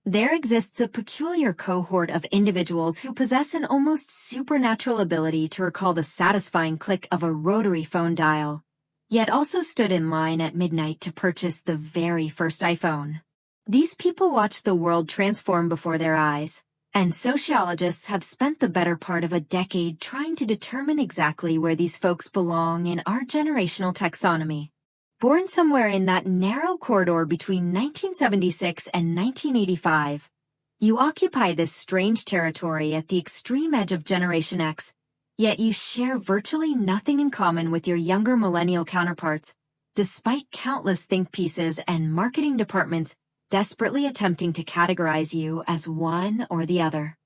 There exists a peculiar cohort of individuals who possess an almost supernatural ability to recall the satisfying click of a rotary phone dial, yet also stood in line at midnight to purchase the very first iPhone. These people watch the world transform before their eyes, and sociologists have spent the better part of a decade trying to determine exactly where these folks belong in our generational taxonomy. Born somewhere in that narrow corridor between 1976 and 1985, you occupy this strange territory at the extreme edge of Generation X, yet you share virtually nothing in common with your younger millennial counterparts, despite countless think pieces and marketing departments desperately attempting to categorize you as one or the other.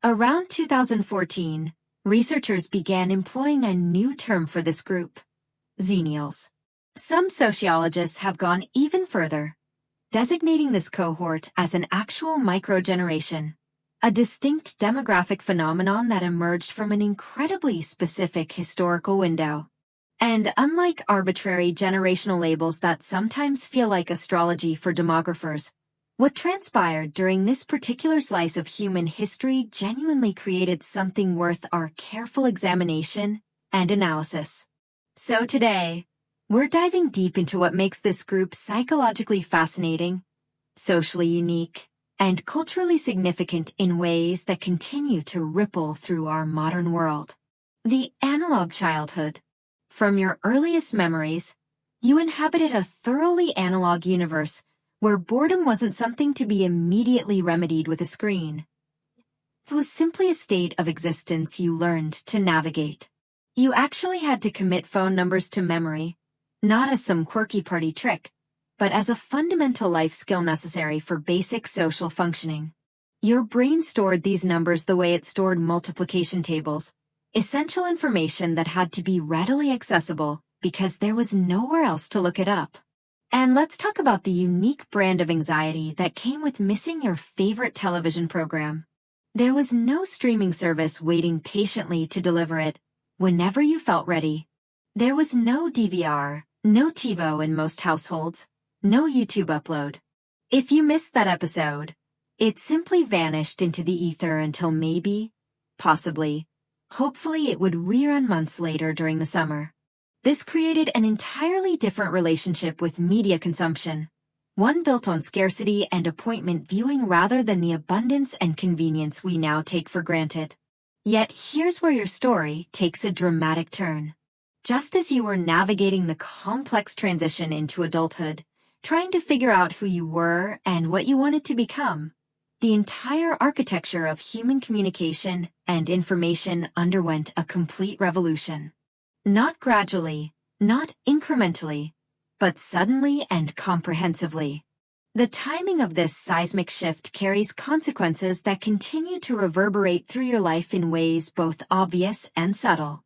Around 2014, researchers began employing a new term for this group: Zenials. Some sociologists have gone even further, designating this cohort as an actual microgeneration, a distinct demographic phenomenon that emerged from an incredibly specific historical window. And unlike arbitrary generational labels that sometimes feel like astrology for demographers, what transpired during this particular slice of human history genuinely created something worth our careful examination and analysis. So today, we're diving deep into what makes this group psychologically fascinating, socially unique, and culturally significant in ways that continue to ripple through our modern world. The analog childhood. From your earliest memories, you inhabited a thoroughly analog universe where boredom wasn't something to be immediately remedied with a screen. It was simply a state of existence you learned to navigate. You actually had to commit phone numbers to memory, not as some quirky party trick, but as a fundamental life skill necessary for basic social functioning. Your brain stored these numbers the way it stored multiplication tables, essential information that had to be readily accessible because there was nowhere else to look it up. And let's talk about the unique brand of anxiety that came with missing your favorite television program. There was no streaming service waiting patiently to deliver it whenever you felt ready. There was no DVR, no TiVo in most households, no YouTube upload. If you missed that episode, it simply vanished into the ether until maybe, possibly, hopefully it would rerun months later during the summer. This created an entirely different relationship with media consumption, one built on scarcity and appointment viewing rather than the abundance and convenience we now take for granted. Yet here's where your story takes a dramatic turn. Just as you were navigating the complex transition into adulthood, trying to figure out who you were and what you wanted to become, the entire architecture of human communication and information underwent a complete revolution. Not gradually, not incrementally, but suddenly and comprehensively. The timing of this seismic shift carries consequences that continue to reverberate through your life in ways both obvious and subtle.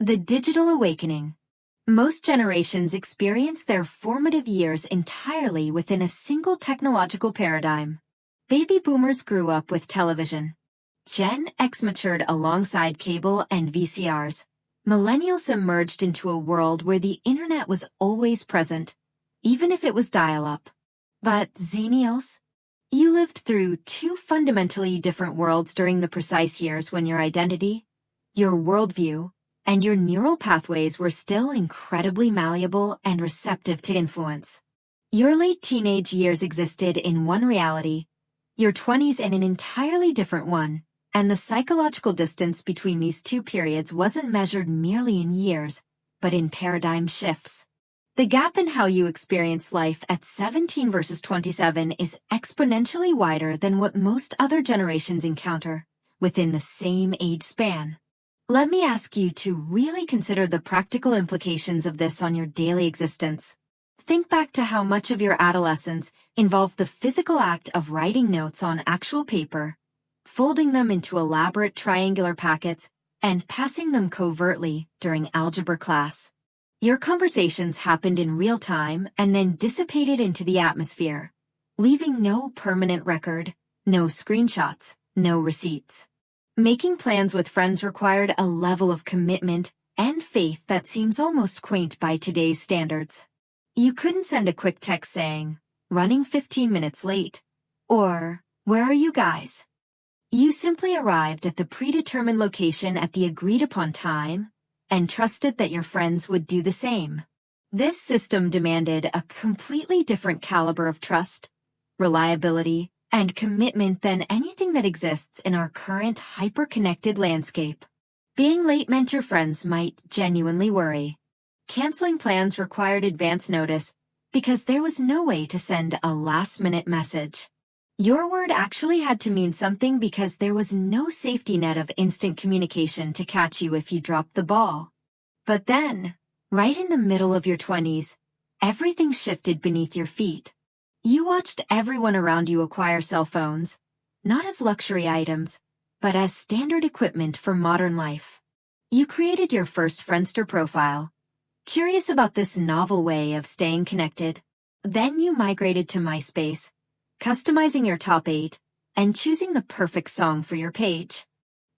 The digital awakening. Most generations experience their formative years entirely within a single technological paradigm. Baby boomers grew up with television. Gen X matured alongside cable and VCRs. Millennials emerged into a world where the internet was always present, even if it was dial-up. But Zenials? You lived through two fundamentally different worlds during the precise years when your identity, your worldview, and your neural pathways were still incredibly malleable and receptive to influence. Your late teenage years existed in one reality, your 20s in an entirely different one, and the psychological distance between these two periods wasn't measured merely in years, but in paradigm shifts. The gap in how you experience life at 17 versus 27 is exponentially wider than what most other generations encounter within the same age span. Let me ask you to really consider the practical implications of this on your daily existence. Think back to how much of your adolescence involved the physical act of writing notes on actual paper, folding them into elaborate triangular packets, and passing them covertly during algebra class. Your conversations happened in real time and then dissipated into the atmosphere, leaving no permanent record, no screenshots, no receipts. Making plans with friends required a level of commitment and faith that seems almost quaint by today's standards. You couldn't send a quick text saying, "running 15 minutes late," or Where are you guys? You simply arrived at the predetermined location at the agreed-upon time and trusted that your friends would do the same. This system demanded a completely different caliber of trust, reliability, and commitment than anything that exists in our current hyper-connected landscape. Being late meant your friends might genuinely worry. Canceling plans required advance notice because there was no way to send a last-minute message. Your word actually had to mean something because there was no safety net of instant communication to catch you if you dropped the ball. But then, right in the middle of your 20s, everything shifted beneath your feet. You watched everyone around you acquire cell phones, not as luxury items, but as standard equipment for modern life. You created your first Friendster profile, curious about this novel way of staying connected. Then you migrated to MySpace, customizing your top 8, and choosing the perfect song for your page.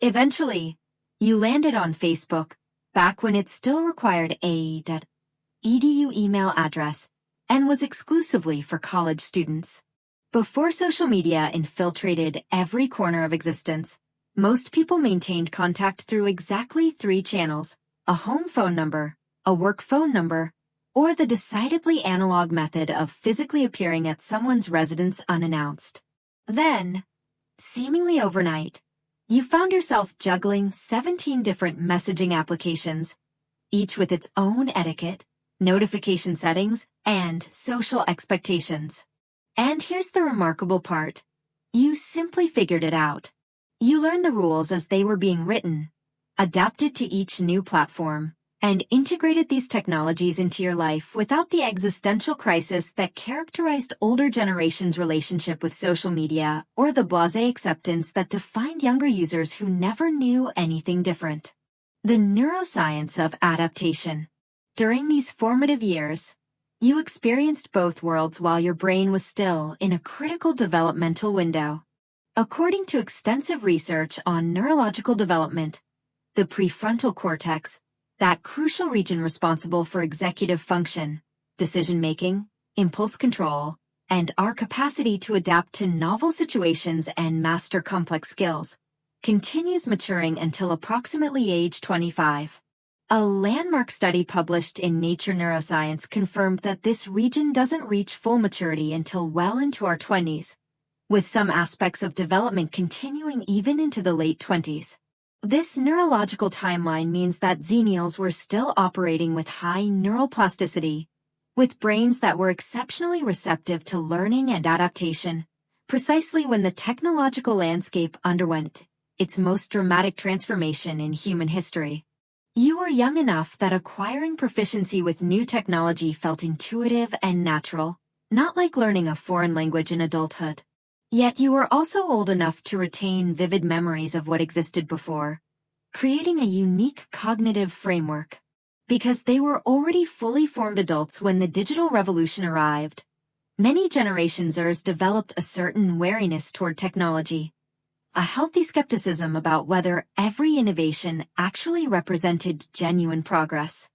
Eventually, you landed on Facebook, back when it still required a .edu email address and was exclusively for college students. Before social media infiltrated every corner of existence, most people maintained contact through exactly 3 channels: a home phone number, a work phone number, or the decidedly analog method of physically appearing at someone's residence unannounced. Then, seemingly overnight, you found yourself juggling 17 different messaging applications, each with its own etiquette, notification settings, and social expectations. And here's the remarkable part. You simply figured it out. You learned the rules as they were being written, adapted to each new platform, and integrated these technologies into your life without the existential crisis that characterized older generations' relationship with social media or the blasé acceptance that defined younger users who never knew anything different. The neuroscience of adaptation. During these formative years, you experienced both worlds while your brain was still in a critical developmental window. According to extensive research on neurological development, the prefrontal cortex, that crucial region responsible for executive function, decision-making, impulse control, and our capacity to adapt to novel situations and master complex skills, continues maturing until approximately age 25. A landmark study published in Nature Neuroscience confirmed that this region doesn't reach full maturity until well into our 20s, with some aspects of development continuing even into the late 20s. This neurological timeline means that Zenials were still operating with high neural plasticity, with brains that were exceptionally receptive to learning and adaptation, precisely when the technological landscape underwent its most dramatic transformation in human history. You were young enough that acquiring proficiency with new technology felt intuitive and natural, not like learning a foreign language in adulthood. Yet you were also old enough to retain vivid memories of what existed before, creating a unique cognitive framework. Because they were already fully formed adults when the digital revolution arrived, many generationers developed a certain wariness toward technology, a healthy skepticism about whether every innovation actually represented genuine progress.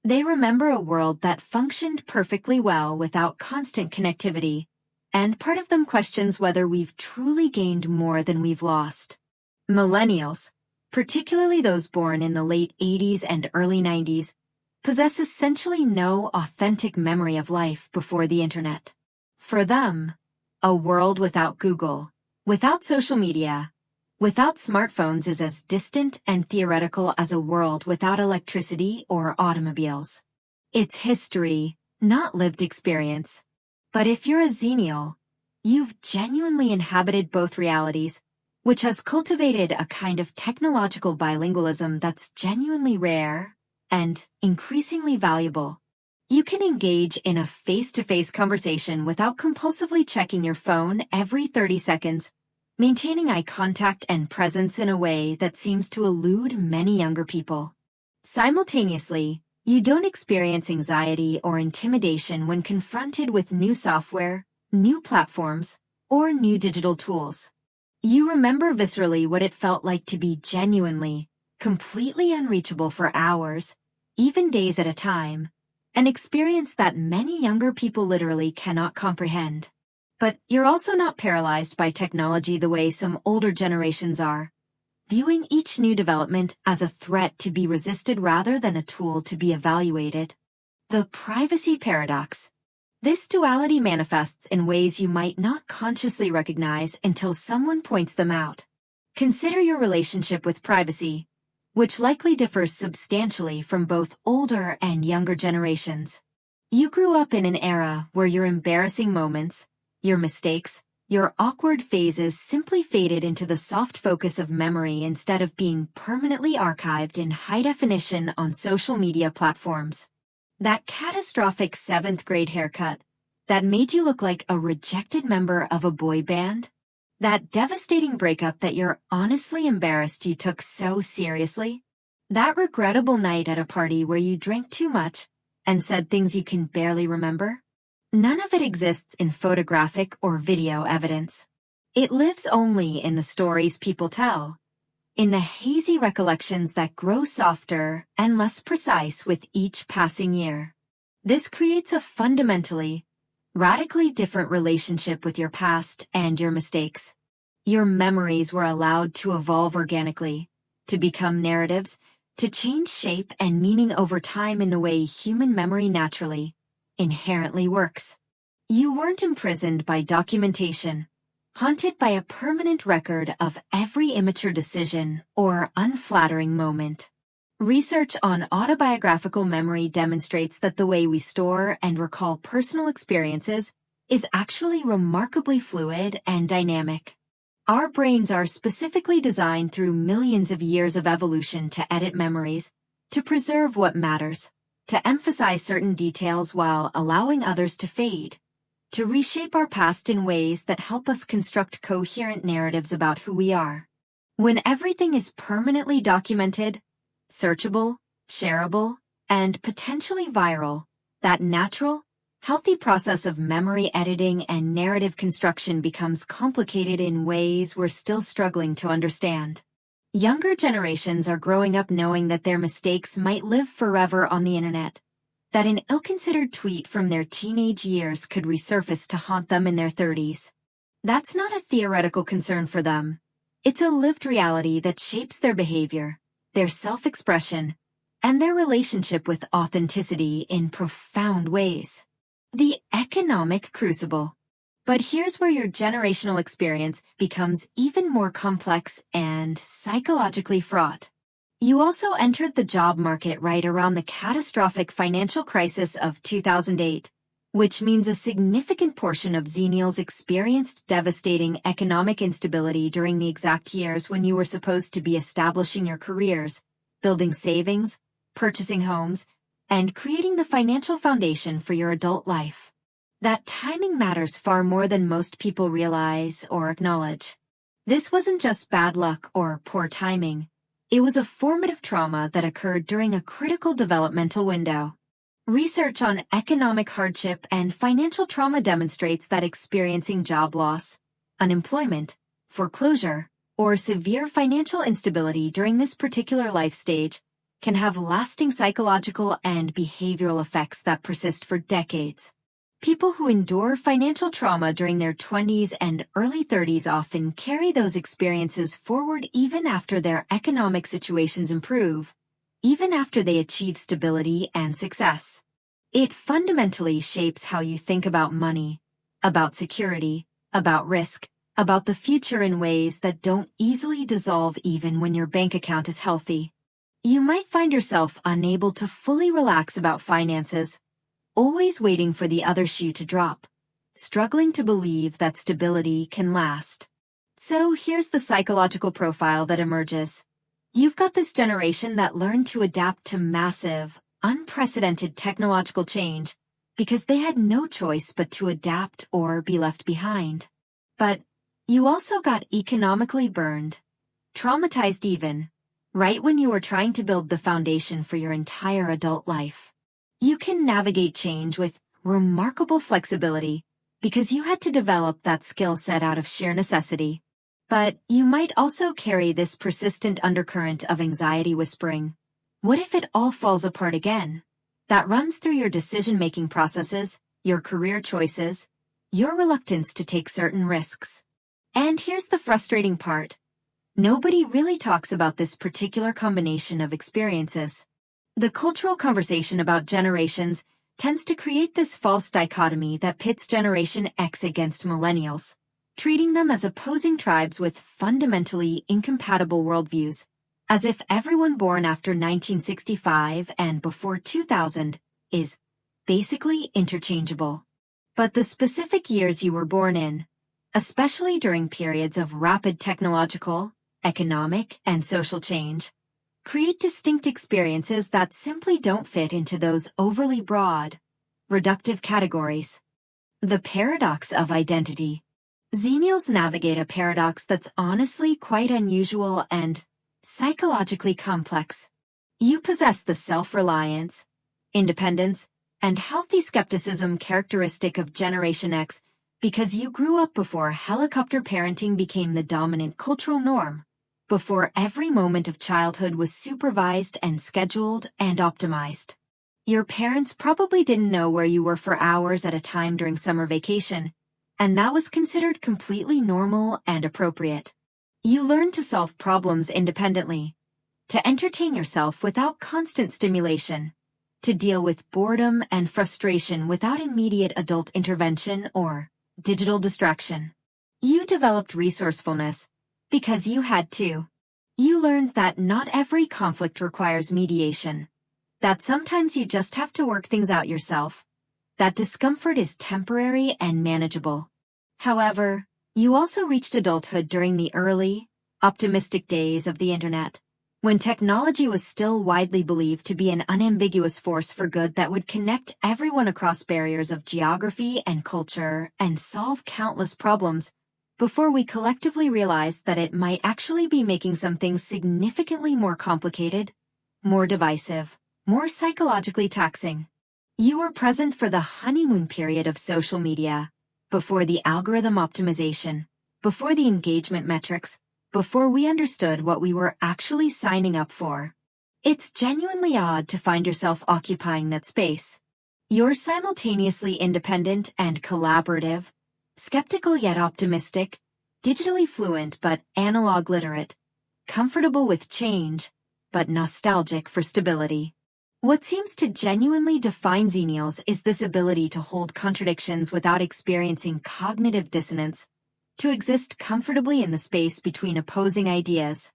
They remember a world that functioned perfectly well without constant connectivity, and part of them questions whether we've truly gained more than we've lost. Millennials, particularly those born in the late 80s and early 90s, possess essentially no authentic memory of life before the internet. For them, a world without Google, without social media, without smartphones is as distant and theoretical as a world without electricity or automobiles. It's history, not lived experience. But if you're a Xennial, you've genuinely inhabited both realities, which has cultivated a kind of technological bilingualism that's genuinely rare and increasingly valuable. You can engage in a face-to-face conversation without compulsively checking your phone every 30 seconds, maintaining eye contact and presence in a way that seems to elude many younger people. Simultaneously, you don't experience anxiety or intimidation when confronted with new software, new platforms, or new digital tools. You remember viscerally what it felt like to be genuinely, completely unreachable for hours, even days at a time, an experience that many younger people literally cannot comprehend. But you're also not paralyzed by technology the way some older generations are, viewing each new development as a threat to be resisted rather than a tool to be evaluated. The privacy paradox. This duality manifests in ways you might not consciously recognize until someone points them out. Consider your relationship with privacy, which likely differs substantially from both older and younger generations. You grew up in an era where your embarrassing moments, your mistakes, your awkward phases simply faded into the soft focus of memory instead of being permanently archived in high definition on social media platforms. That catastrophic 7th grade haircut that made you look like a rejected member of a boy band? That devastating breakup that you're honestly embarrassed you took so seriously? That regrettable night at a party where you drank too much and said things you can barely remember? None of it exists in photographic or video evidence. It lives only in the stories people tell, in the hazy recollections that grow softer and less precise with each passing year. This creates a fundamentally, radically different relationship with your past and your mistakes. Your memories were allowed to evolve organically, to become narratives, to change shape and meaning over time in the way human memory naturally, inherently works. You weren't imprisoned by documentation, haunted by a permanent record of every immature decision or unflattering moment. Research on autobiographical memory demonstrates that the way we store and recall personal experiences is actually remarkably fluid and dynamic. Our brains are specifically designed through millions of years of evolution to edit memories, to preserve what matters, to emphasize certain details while allowing others to fade, to reshape our past in ways that help us construct coherent narratives about who we are. When everything is permanently documented, searchable, shareable, and potentially viral, that natural, healthy process of memory editing and narrative construction becomes complicated in ways we're still struggling to understand. Younger generations are growing up knowing that their mistakes might live forever on the internet, that an ill-considered tweet from their teenage years could resurface to haunt them in their 30s. That's not a theoretical concern for them. It's a lived reality that shapes their behavior, their self-expression, and their relationship with authenticity in profound ways. The economic crucible. But here's where your generational experience becomes even more complex and psychologically fraught. You also entered the job market right around the catastrophic financial crisis of 2008, which means a significant portion of Zenials experienced devastating economic instability during the exact years when you were supposed to be establishing your careers, building savings, purchasing homes, and creating the financial foundation for your adult life. That timing matters far more than most people realize or acknowledge. This wasn't just bad luck or poor timing. It was a formative trauma that occurred during a critical developmental window. Research on economic hardship and financial trauma demonstrates that experiencing job loss, unemployment, foreclosure, or severe financial instability during this particular life stage can have lasting psychological and behavioral effects that persist for decades. People who endure financial trauma during their 20s and early 30s often carry those experiences forward even after their economic situations improve, even after they achieve stability and success. It fundamentally shapes how you think about money, about security, about risk, about the future in ways that don't easily dissolve even when your bank account is healthy. You might find yourself unable to fully relax about finances, always waiting for the other shoe to drop, struggling to believe that stability can last. So here's the psychological profile that emerges. You've got this generation that learned to adapt to massive, unprecedented technological change because they had no choice but to adapt or be left behind. But you also got economically burned, traumatized even, right when you were trying to build the foundation for your entire adult life. You can navigate change with remarkable flexibility because you had to develop that skill set out of sheer necessity. But you might also carry this persistent undercurrent of anxiety whispering, what if it all falls apart again? That runs through your decision-making processes, your career choices, your reluctance to take certain risks. And here's the frustrating part. Nobody really talks about this particular combination of experiences. The cultural conversation about generations tends to create this false dichotomy that pits Generation X against millennials, treating them as opposing tribes with fundamentally incompatible worldviews, as if everyone born after 1965 and before 2000 is basically interchangeable. But the specific years you were born in, especially during periods of rapid technological, economic, and social change, create distinct experiences that simply don't fit into those overly broad, reductive categories. The paradox of identity. Zenials navigate a paradox that's honestly quite unusual and psychologically complex. You possess the self-reliance, independence, and healthy skepticism characteristic of Generation X because you grew up before helicopter parenting became the dominant cultural norm, before every moment of childhood was supervised and scheduled and optimized. Your parents probably didn't know where you were for hours at a time during summer vacation, and that was considered completely normal and appropriate. You learned to solve problems independently, to entertain yourself without constant stimulation, to deal with boredom and frustration without immediate adult intervention or digital distraction. You developed resourcefulness because you had to. You learned that not every conflict requires mediation, that sometimes you just have to work things out yourself, that discomfort is temporary and manageable. However, you also reached adulthood during the early, optimistic days of the internet, when technology was still widely believed to be an unambiguous force for good that would connect everyone across barriers of geography and culture and solve countless problems, before we collectively realized that it might actually be making some things significantly more complicated, more divisive, more psychologically taxing. You were present for the honeymoon period of social media, before the algorithm optimization, before the engagement metrics, before we understood what we were actually signing up for. It's genuinely odd to find yourself occupying that space. You're simultaneously independent and collaborative, skeptical yet optimistic, digitally fluent but analog literate, comfortable with change, but nostalgic for stability. What seems to genuinely define Zenials is this ability to hold contradictions without experiencing cognitive dissonance, to exist comfortably in the space between opposing ideas.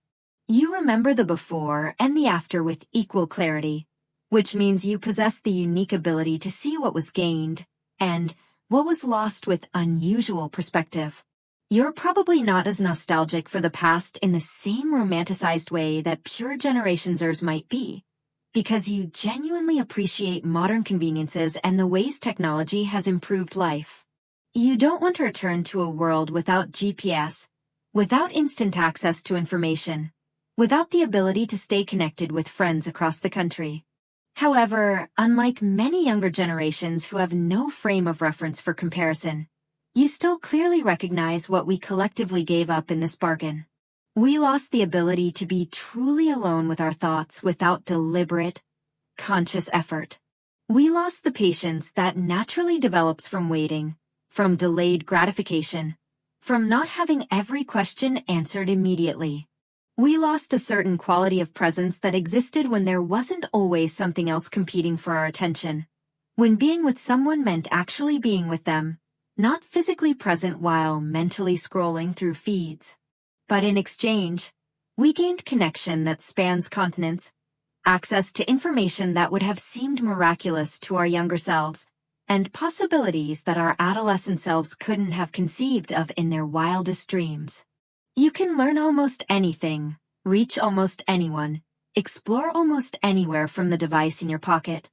You remember the before and the after with equal clarity, which means you possess the unique ability to see what was gained and what was lost with unusual perspective. You're probably not as nostalgic for the past in the same romanticized way that pure Generation Zers might be, because you genuinely appreciate modern conveniences and the ways technology has improved life. You don't want to return to a world without GPS, without instant access to information, without the ability to stay connected with friends across the country. However, unlike many younger generations who have no frame of reference for comparison, you still clearly recognize what we collectively gave up in this bargain. We lost the ability to be truly alone with our thoughts without deliberate, conscious effort. We lost the patience that naturally develops from waiting, from delayed gratification, from not having every question answered immediately. We lost a certain quality of presence that existed when there wasn't always something else competing for our attention, when being with someone meant actually being with them, not physically present while mentally scrolling through feeds. But in exchange, we gained connection that spans continents, access to information that would have seemed miraculous to our younger selves, and possibilities that our adolescent selves couldn't have conceived of in their wildest dreams. You can learn almost anything, reach almost anyone, explore almost anywhere from the device in your pocket.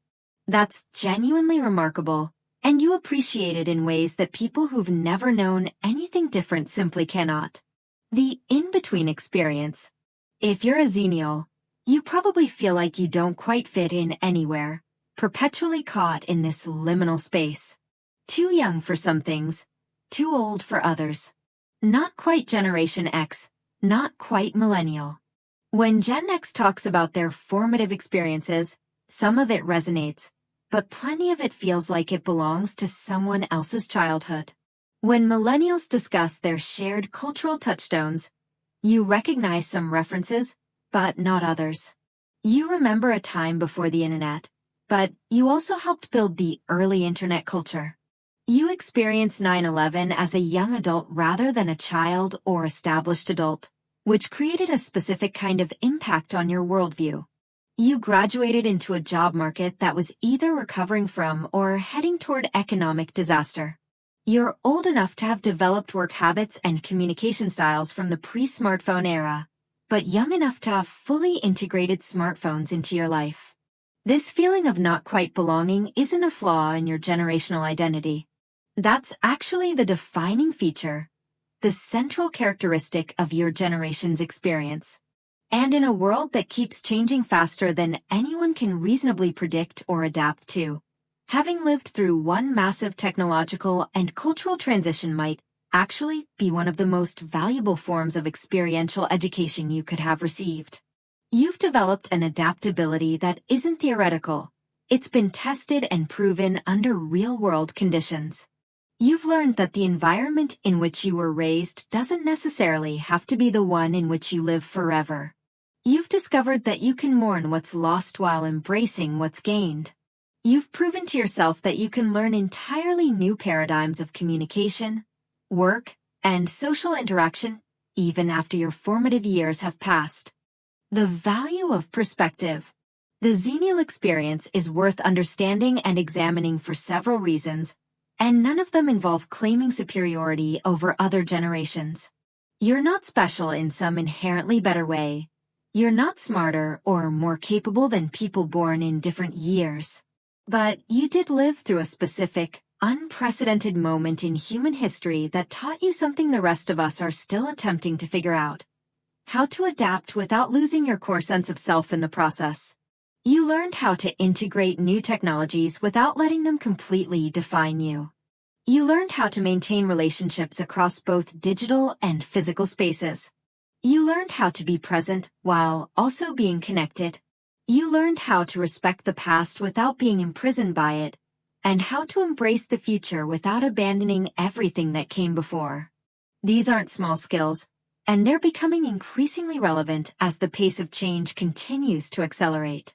That's genuinely remarkable, and you appreciate it in ways that people who've never known anything different simply cannot. The in-between experience. If you're a Xennial, you probably feel like you don't quite fit in anywhere, perpetually caught in this liminal space. Too young for some things, too old for others. Not quite Generation X, not quite millennial. When Gen X talks about their formative experiences, some of it resonates, but plenty of it feels like it belongs to someone else's childhood. When millennials discuss their shared cultural touchstones, you recognize some references, but not others. You remember a time before the internet, but you also helped build the early internet culture. You experienced 9/11 as a young adult rather than a child or established adult, which created a specific kind of impact on your worldview. You graduated into a job market that was either recovering from or heading toward economic disaster. You're old enough to have developed work habits and communication styles from the pre-smartphone era, but young enough to have fully integrated smartphones into your life. This feeling of not quite belonging isn't a flaw in your generational identity. That's actually the defining feature, the central characteristic of your generation's experience. And in a world that keeps changing faster than anyone can reasonably predict or adapt to, having lived through one massive technological and cultural transition might actually be one of the most valuable forms of experiential education you could have received. You've developed an adaptability that isn't theoretical. It's been tested and proven under real-world conditions. You've learned that the environment in which you were raised doesn't necessarily have to be the one in which you live forever. You've discovered that you can mourn what's lost while embracing what's gained. You've proven to yourself that you can learn entirely new paradigms of communication, work, and social interaction, even after your formative years have passed. The value of perspective. The Xennial experience is worth understanding and examining for several reasons, and none of them involve claiming superiority over other generations. You're not special in some inherently better way. You're not smarter or more capable than people born in different years. But you did live through a specific, unprecedented moment in human history that taught you something the rest of us are still attempting to figure out: how to adapt without losing your core sense of self in the process. You learned how to integrate new technologies without letting them completely define you. You learned how to maintain relationships across both digital and physical spaces. You learned how to be present while also being connected. You learned how to respect the past without being imprisoned by it, and how to embrace the future without abandoning everything that came before. These aren't small skills, and they're becoming increasingly relevant as the pace of change continues to accelerate.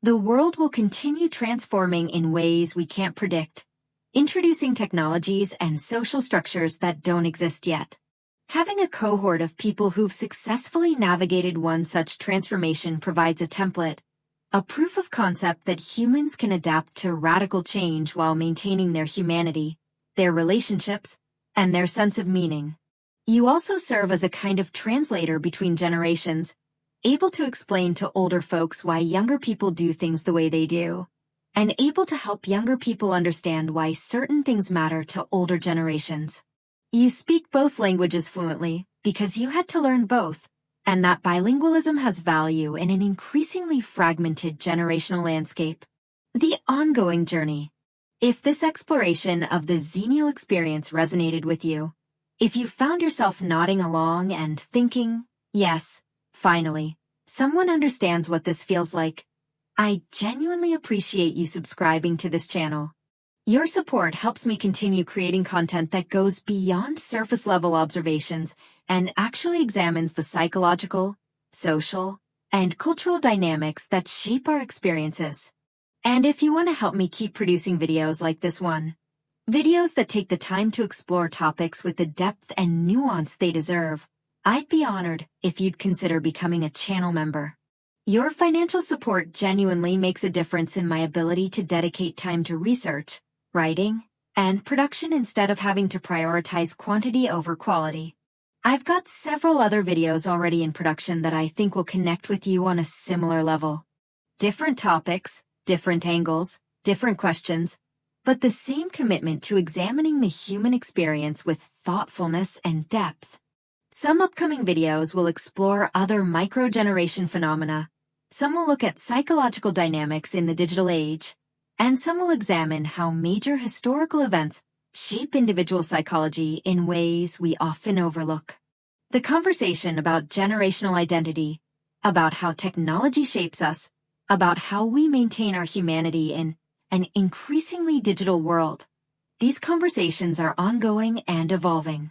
The world will continue transforming in ways we can't predict, introducing technologies and social structures that don't exist yet. Having a cohort of people who've successfully navigated one such transformation provides a template, a proof of concept that humans can adapt to radical change while maintaining their humanity, their relationships, and their sense of meaning. You also serve as a kind of translator between generations, able to explain to older folks why younger people do things the way they do, and able to help younger people understand why certain things matter to older generations. You speak both languages fluently because you had to learn both, and that bilingualism has value in an increasingly fragmented generational landscape. The ongoing journey. If this exploration of the Xennial experience resonated with you, if you found yourself nodding along and thinking, yes, finally, someone understands what this feels like, I genuinely appreciate you subscribing to this channel. Your support helps me continue creating content that goes beyond surface-level observations and actually examines the psychological, social, and cultural dynamics that shape our experiences. And if you want to help me keep producing videos like this one, videos that take the time to explore topics with the depth and nuance they deserve, I'd be honored if you'd consider becoming a channel member. Your financial support genuinely makes a difference in my ability to dedicate time to research, writing, and production instead of having to prioritize quantity over quality. I've got several other videos already in production that I think will connect with you on a similar level. Different topics, different angles, different questions, but the same commitment to examining the human experience with thoughtfulness and depth. Some upcoming videos will explore other microgeneration phenomena, some will look at psychological dynamics in the digital age, and some will examine how major historical events shape individual psychology in ways we often overlook. The conversation about generational identity, about how technology shapes us, about how we maintain our humanity in an increasingly digital world, These conversations are ongoing and evolving.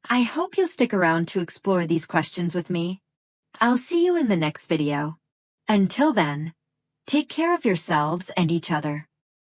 I hope you'll stick around to explore these questions with me. I'll see you in the next video. Until then, take care of yourselves and each other.